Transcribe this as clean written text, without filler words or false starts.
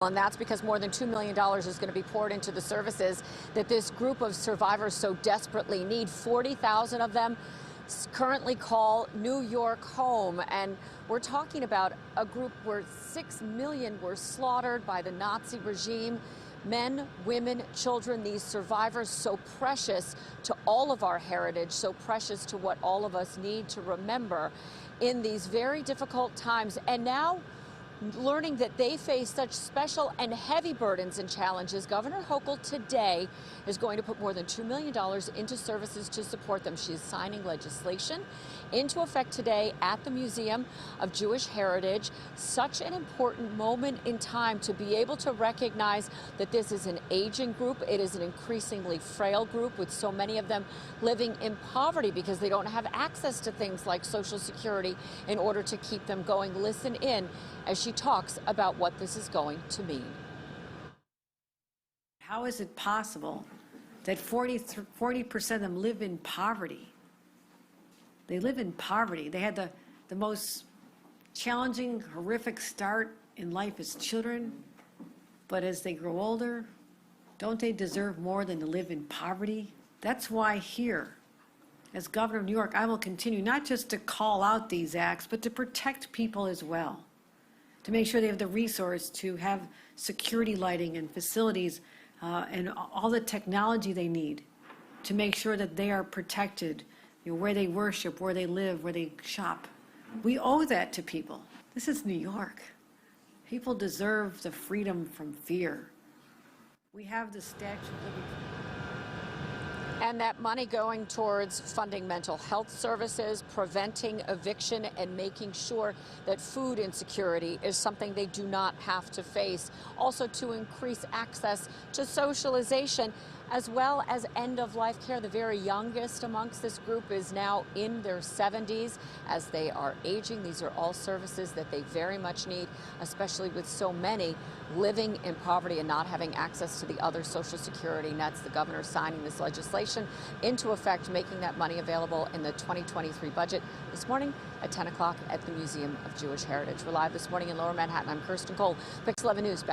And that's because more than $2 million is going to be poured into the services that this group of survivors so desperately need. 40,000 of them currently call New York home. And we're talking about a group where 6 million were slaughtered by the Nazi regime. Men, women, children, these survivors so precious to all of our heritage, so precious to what all of us need to remember in these very difficult times. And now, learning that they face such special and heavy burdens and challenges, Governor Hochul today is going to put more than $2 million into services to support them. She is signing legislation into effect today at the Museum of Jewish Heritage. Such an important moment in time to be able to recognize that this is an aging group. It is an increasingly frail group, with so many of them living in poverty because they don't have access to things like Social Security in order to keep them going. Listen in as she talks about what this is going to mean. How is it possible that 40% of them live in poverty? They live in poverty. They had the most challenging, horrific start in life as children, but as they grow older, don't they deserve more than to live in poverty? That's why here, as governor of New York, I will continue not just to call out these acts, but to protect people as well, to make sure they have the resource to have security lighting and facilities and all the technology they need to make sure that they are protected, where they worship, where they live, where they shop. We owe that to people. This is New York. People deserve the freedom from fear. We have the Statue of Liberty. And that money going towards funding mental health services, preventing eviction, and making sure that food insecurity is something they do not have to face. Also to increase access to socialization, as well as end-of-life care. The very youngest amongst this group is now in their 70s. As they are aging, these are all services that they very much need, especially with so many living in poverty and not having access to the other Social Security nets. The governor signing this legislation into effect, making that money available in the 2023 budget this morning at 10 o'clock at the Museum of Jewish Heritage. We're live this morning in Lower Manhattan. I'm Kirsten Cole, Pix 11 News.